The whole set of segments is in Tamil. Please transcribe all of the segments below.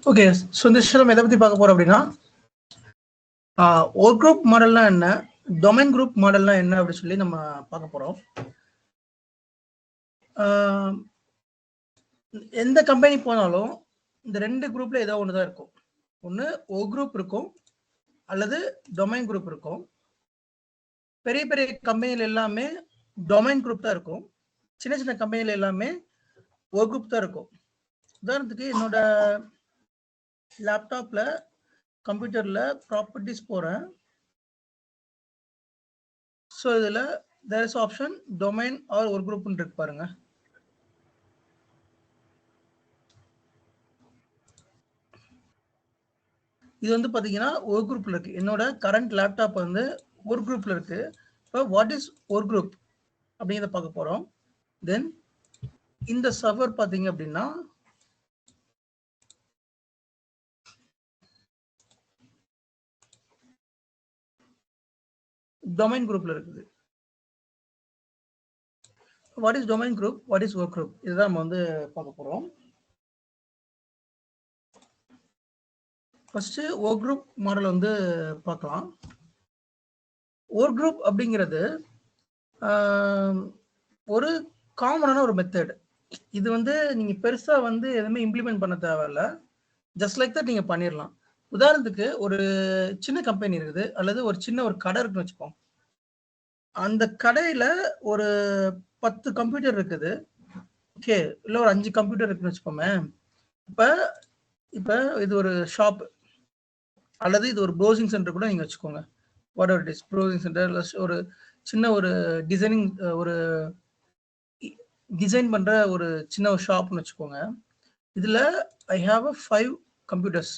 ஓகே, ஸோ இந்த விஷயம் எதை பற்றி பார்க்க போகிறோம் அப்படின்னா, ஒரு குரூப் மாடல்னா என்ன, டொமைன் குரூப் மாடல்னா என்ன அப்படின்னு சொல்லி நம்ம பார்க்க போகிறோம். எந்த கம்பெனி போனாலும் இந்த ரெண்டு குரூப்ல ஏதோ ஒன்று தான் இருக்கும். ஒன்று ஓ குரூப் இருக்கும் அல்லது டொமைன் குரூப் இருக்கும். பெரிய பெரிய கம்பெனியில் எல்லாமே டொமைன் குரூப் தான் இருக்கும். சின்ன சின்ன கம்பெனியில் எல்லாமே ஓ குரூப் தான் இருக்கும். உதாரணத்துக்கு என்னோட லேப்டாப்ல கம்ப்யூட்டர்ல ப்ராப்பர்ட்டிஸ் போறேன். ஸோ இதில் there is option domain or ஒரு குரூப்னு இருக்கு பாருங்க. இது வந்து பார்த்தீங்கன்னா ஒரு குரூப்ல இருக்கு. என்னோட கரண்ட் லேப்டாப் வந்து ஒரு குரூப்ல இருக்கு. இப்போ வாட் இஸ் ஒரு குரூப் அப்படிங்கிறத பார்க்க போறோம். தென் இந்த சர்வர் பார்த்தீங்க அப்படின்னா டொமைன் குரூப்ல இருக்குது. What is domain group, what is work group, இதுதான் நம்ம வந்து பார்க்க போறோம். ஃபர்ஸ்ட் ஒர்க் குரூப் மாடல் வந்து பார்க்கலாம். ஒர்க் குரூப் அப்படிங்கிறது ஒரு காமனான ஒரு மெத்தட். இது வந்து நீங்க பெருசா வந்து எதுவுமே இம்ப்ளிமெண்ட் பண்ண தேவையில்ல. ஜஸ்ட் லைக் தட் நீங்க பண்ணிடலாம். உதாரணத்துக்கு ஒரு சின்ன கம்பெனி இருக்குது அல்லது ஒரு சின்ன ஒரு கடை இருக்குன்னு வச்சுப்போம். அந்த கடையில ஒரு 10 கம்ப்யூட்டர் இருக்குது. ஓகே, இல்ல ஒரு 5 கம்ப்யூட்டர் இருக்குன்னு வச்சுப்போமே. இப்ப இப்ப இது ஒரு ஷாப் அல்லது இது ஒரு ப்ரௌசிங் சென்டர் கூட நீங்க வச்சுக்கோங்க. What ever it is, browsing centre, ஒரு சின்ன ஒரு டிசைனிங், ஒரு டிசைன் பண்ற ஒரு சின்ன ஒரு ஷாப்னு வச்சுக்கோங்க. இதுல ஐ ஹாவ் 5 கம்ப்யூட்டர்ஸ்.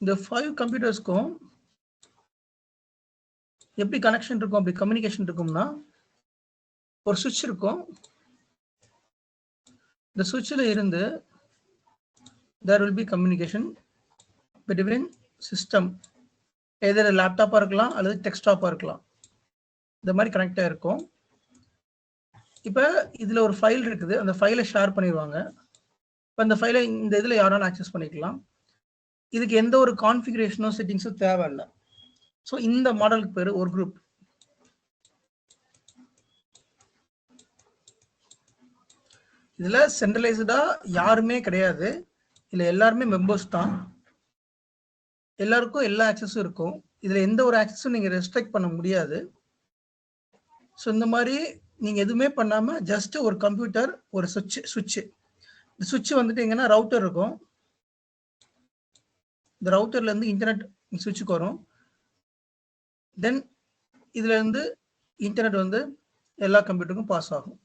இந்த 5 கம்ப்யூட்டர்ஸ்க்கும் எப்படி கனெக்ஷன் இருக்கும், அப்படி கம்யூனிகேஷன் இருக்கும்னா, ஒரு சுவிட்ச் இருக்கும். இந்த சுவிட்சில் இருந்து there will be communication between system, either லேப்டாப்பாக இருக்கலாம் அல்லது டெஸ்க்டாப்பாக இருக்கலாம். இந்த மாதிரி கனெக்டாக இருக்கும். இப்போ இதில் ஒரு ஃபைல் இருக்குது, அந்த ஃபைலை ஷேர் பண்ணிடுவாங்க. இப்போ அந்த ஃபைலை இந்த இதில் யாராலும் ஆக்சஸ் பண்ணிக்கலாம். இதுக்கு எந்த ஒரு கான்ஃபிகரேஷனோ செட்டிங்ஸும் தேவையில்லை. ஸோ இந்த மாடலுக்கு பேர் ஒரு குரூப். இதுல சென்ட்ரலைஸ்டா யாருமே கிடையாது. இதுல எல்லாருமே மெம்பர்ஸ் தான். எல்லாருக்கும் எல்லா ஆக்சஸும் இருக்கும். இதுல எந்த ஒரு ஆக்சஸும் நீங்க ரெஸ்ட்ரிக்ட் பண்ண முடியாது. ஸோ இந்த மாதிரி நீங்க எதுவுமே பண்ணாம ஜஸ்ட் ஒரு கம்ப்யூட்டர், ஒரு சுவிட்ச். இந்த சுவிட்ச் வந்துட்டு எங்கன்னா ரவுட்டர் இருக்கும். இந்த ரவுட்டர்ல இருந்து இன்டர்நெட் சுவிட்சுக்கு வரும். தென் இதுல இருந்து இன்டர்நெட் வந்து எல்லா கம்ப்யூட்டருக்கும் பாஸ் ஆகும்.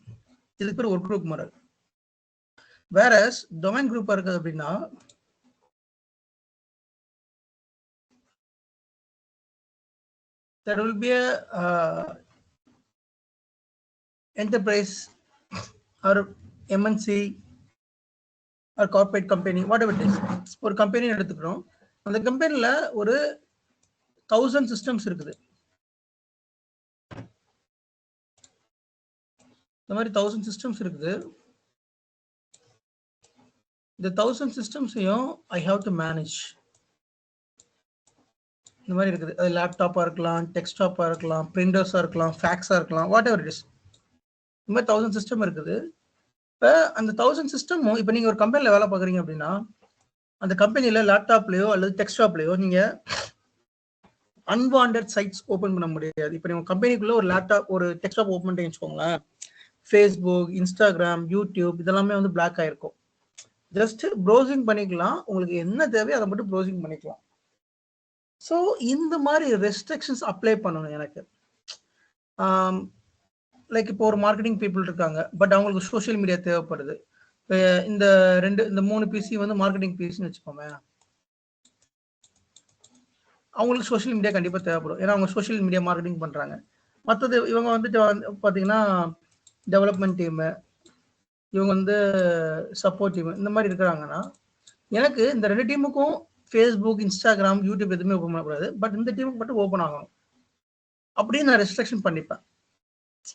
இதுக்கு பேர் ஒரு குரூப் மாடல். வேற டொமைன் குரூப்பா இருக்குது அப்படின்னா, there will be a enterprise or MNC or corporate company, whatever it is. ஒரு கம்பெனி எடுத்துக்கிறோம். அந்த கம்பெனில ஒரு 1000 சிஸ்டம்ஸ் இருக்குது. இந்த மாதிரி 1000 சிஸ்டம்ஸ் இருக்குது. இந்த 1000 சிஸ்டம்ஸையும் ஐ ஹாவ் டு மேனேஜ். இந்த மாதிரி இருக்குது. அது லேப்டாப்பா இருக்கலாம், டெஸ்க்டாப்பா இருக்கலாம், பிரிண்டர்ஸா இருக்கலாம், ஃபேக்ஸா இருக்கலாம், வாட் எவர் இட் இஸ். இந்த மாதிரி 1000 சிஸ்டம் இருக்குது. இப்போ அந்த 1000 சிஸ்டமும், இப்போ நீங்க ஒரு கம்பெனில வேலை பார்க்குறீங்க அப்படின்னா, அந்த கம்பெனில லேப்டாப்லயோ அல்லது டெஸ்க்டாப்லயோ நீங்க அன்வாண்டட் சைட்ஸ் ஓப்பன் பண்ண முடியாது. இப்போ நீங்க கம்பெனிக்குள்ள ஒரு லேப்டாப், ஒரு டெஸ்க்டாப் ஓப்பன் பண்ணி வச்சுக்கோங்களேன், ஃபேஸ்புக், இன்ஸ்டாகிராம், யூடியூப் இதெல்லாமே வந்து பிளாக் ஆயிருக்கும். ஜஸ்ட் ப்ரௌசிங் பண்ணிக்கலாம். உங்களுக்கு என்ன தேவையோ அதை மட்டும் ப்ரௌசிங் பண்ணிக்கலாம். ஸோ இந்த மாதிரி ரெஸ்ட்ரிக்ஷன்ஸ் அப்ளை பண்ணணும் எனக்கு. லைக் இப்போ ஒரு மார்க்கெட்டிங் பீப்புள் இருக்காங்க, பட் அவங்களுக்கு சோஷியல் மீடியா தேவைப்படுது. இந்த 3 பிசி வந்து மார்க்கெட்டிங் பிசின்னு வச்சுக்கோமே, அவங்களுக்கு சோஷியல் மீடியா கண்டிப்பாக தேவைப்படும். ஏன்னா அவங்க சோஷியல் மீடியா மார்க்கெட்டிங் பண்ணுறாங்க. மற்றது இவங்க வந்துட்டு பார்த்தீங்கன்னா டெவலப்மெண்ட் டீமு, இவங்க வந்து சப்போர்ட் டீம், இந்த மாதிரி இருக்கிறாங்கன்னா, எனக்கு இந்த 2 டீமுக்கும் ஃபேஸ்புக், இன்ஸ்டாகிராம், யூடியூப் எதுவுமே ஓப்பன் பண்ணக்கூடாது. பட் இந்த டீமுக்கு மட்டும் ஓப்பன் ஆகணும் அப்படின்னு நான் ரெஸ்ட்ரிக்ஷன் பண்ணிப்பேன்.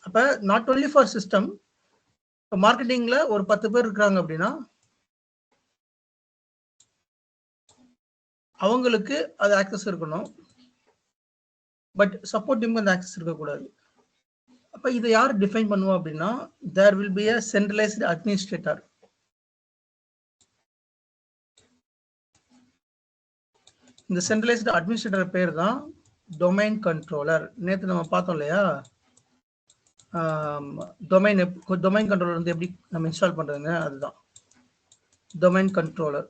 அப்போ நாட் ஒன்லி ஃபார் சிஸ்டம், இப்போ மார்க்கெட்டிங்கில் ஒரு 10 பேர் இருக்கிறாங்க அப்படின்னா, அவங்களுக்கு அது ஆக்சஸ் இருக்கணும். பட் சப்போர்ட் டீமுக்கு அந்த ஆக்சஸ் இருக்கக்கூடாது. அப்போ இதை யார் டிஃபைன் பண்ணுவோம் அப்படின்னா, there will be a centralised administrator. இந்த சென்ட்ரலைஸ்டு அட்மினிஸ்ட்ரேட்டர் பேர் தான் டொமைன் கண்ட்ரோலர். நேற்று நம்ம பார்த்தோம் இல்லையா, டொமைன் கண்ட்ரோலர் வந்து எப்படி நம்ம இன்ஸ்டால் பண்றதுங்க, அதுதான் டொமைன் கண்ட்ரோலர்.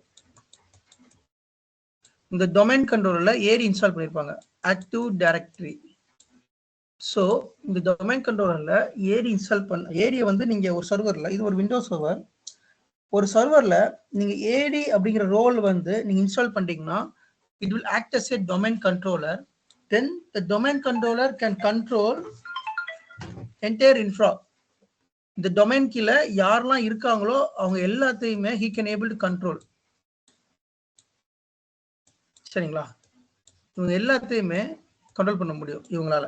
இந்த டொமைன் கண்ட்ரோலர்ல ஏடி இன்ஸ்டால் பண்ணியிருப்பாங்க, ஆக்டிவ் டைரக்டரி. ஸோ இந்த டொமைன் கண்ட்ரோலர்ல ஏடி இன்ஸ்டால் ஏடியை வந்து நீங்க ஒரு சர்வர்ல, இது ஒரு விண்டோஸ் சர்வர், ஒரு சர்வர்ல நீங்க ஏடி அப்படிங்கிற ரோல் வந்து நீங்க இன்ஸ்டால் பண்ணிட்டீங்கன்னா it will act as a domain controller. Then the domain controller can control entire infra. இந்த டொமைன் கீழே யாரெல்லாம் இருக்காங்களோ அவங்க எல்லாத்தையுமே he can able to control. சரிங்களா? இவங்க எல்லாத்தையுமே கண்ட்ரோல் பண்ண முடியும் இவங்களால.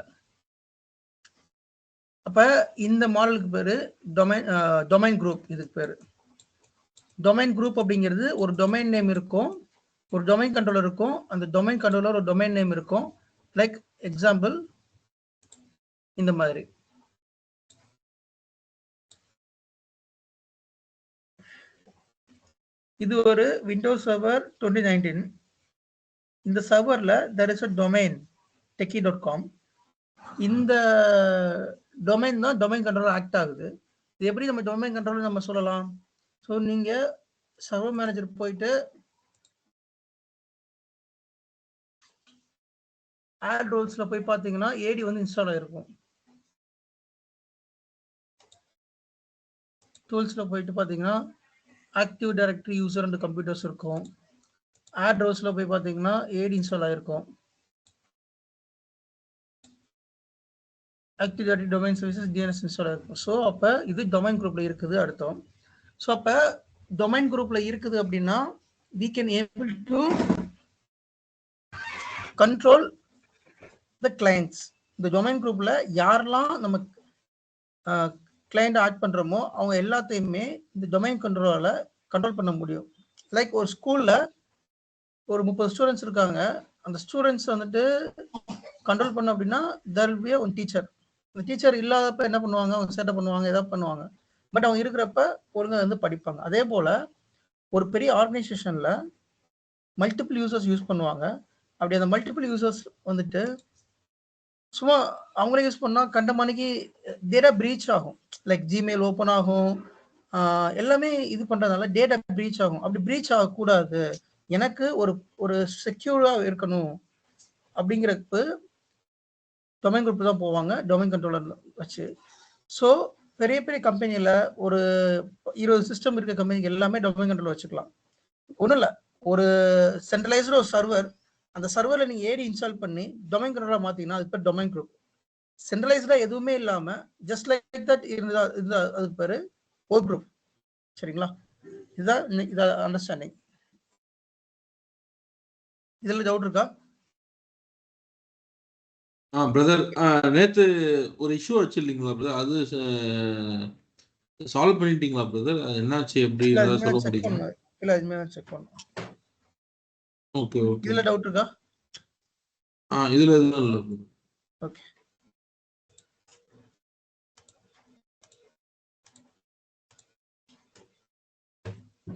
அப்ப இந்த மாடலுக்கு பேரு டொமைன் குரூப். இதுக்கு பேரு டொமைன் குரூப். அப்படிங்கிறது ஒரு டொமைன் நேம் இருக்கும், ஒரு டொமைன் கண்ட்ரோலர் இருக்கும், அந்த டொமைன் கண்ட்ரோலர் ஒரு டொமைன் நேம் இருக்கும். லைக் எக்ஸாம்பிள் இந்த மாதிரி. இது ஒரு விண்டோஸ் சர்வர் 2019. இந்த சர்வர்ல there is a domain techie.com. இந்த டொமைன் தான் டொமைன் கண்ட்ரோலர் ஆக்ட் ஆகுது. இது எப்படி நம்ம டொமைன் கண்ட்ரோலர் நம்ம சொல்லலாம்? ஸோ நீங்க சர்வர் மேனேஜர் போயிட்டு ஆட் ரோல்ஸ்ல போய் பார்த்தீங்கன்னா ஏடி வந்து இன்ஸ்டால் ஆயிருக்கும். டூல்ஸ்ல போயிட்டு பார்த்தீங்கன்னா active directory user and computers இருக்கும். ஆட் ரோல்ஸ்ல போய் பார்த்தீங்கன்னா ஏடி இன்ஸ்டால் ஆயிருக்கும். Active directory domain services DNS install ஆயிருக்கும். ஸோ அப்போ இது டொமைன் குரூப்ல இருக்குது அர்த்தம். ஸோ அப்போ டொமைன் குரூப்ல இருக்குது அப்படின்னா we can able to control the clients. இந்த டொமைன் குரூப்ல யாரெல்லாம் நம்ம கிளைண்ட் ஆட் பண்றோமோ அவங்க எல்லாத்தையுமே இந்த டொமைன் கண்ட்ரோலால கண்ட்ரோல் பண்ண முடியும். லைக் ஒரு ஸ்கூல்ல ஒரு 30 ஸ்டூடெண்ட்ஸ் இருக்காங்க. அந்த ஸ்டூடெண்ட்ஸ் வந்துட்டு கண்ட்ரோல் பண்ண அப்படின்னா there will be one teacher. அந்த டீச்சர் இல்லாதப்ப என்ன பண்ணுவாங்க, அவங்க சேட்டை பண்ணுவாங்க, ஏதாவது பண்ணுவாங்க. பட் அவங்க இருக்கிறப்ப ஒழுங்கா வந்து படிப்பாங்க. அதே போல ஒரு பெரிய ஆர்கனைசேஷன்ல மல்டிபிள் யூசர்ஸ் யூஸ் பண்ணுவாங்க. அப்படி அந்த மல்டிபிள் யூசர்ஸ் வந்துட்டு சும்மா அவங்களே யூஸ் பண்ணா கண்டமானிக்கு டேட்டா பிரீச் ஆகும். லைக் ஜிமெயில் ஓப்பன் ஆகும், எல்லாமே இது பண்றதுனால டேட்டா பிரீச் ஆகும். அப்படி பிரீச் ஆகக்கூடாது, எனக்கு ஒரு செக்யூரா இருக்கணும் அப்படிங்கிறதுக்கு டொமைன் குரூப் தான் போவாங்க, டொமைன் கண்ட்ரோலர் வச்சு. ஸோ பெரிய பெரிய கம்பெனியில் ஒரு 20 சிஸ்டம் இருக்க கம்பெனிக்கு எல்லாமே டொமைன் கண்ட்ரோல் வச்சுக்கலாம். ஒன்றும் இல்லை, ஒரு சென்ட்ரலைஸ்டு ஒரு சர்வர், அந்த சர்வரில் நீங்கள் ஏடி இன்ஸ்டால் பண்ணி டொமைன் கண்ட்ரோலாக மாற்றிங்கன்னா அது பேர் டொமைன் குரூப். சென்ட்ரலைஸ்டாக எதுவுமே இல்லாமல் ஜஸ்ட் லைக் தட் இருந்தா அதுக்கு பேர் ஒரு குரூப். சரிங்களா? இதுதான் அண்டர்ஸ்டாண்டிங். இதில் டவுட் இருக்கா? பிரதர், நேத்து ஒரு இஷ்யூ வச்சிருந்தீங்களா பிரதர்? அது சால்வ் பண்ணிட்டீங்களா பிரதர்? என்னாச்சு, எப்படி சொல்ல முடியுமா? இல்ல, இனிமே செக் பண்ணனும். Okay okay. இதுல டவுட் இருக்கா? இதுல எதுவும் இல்ல. ஓகே.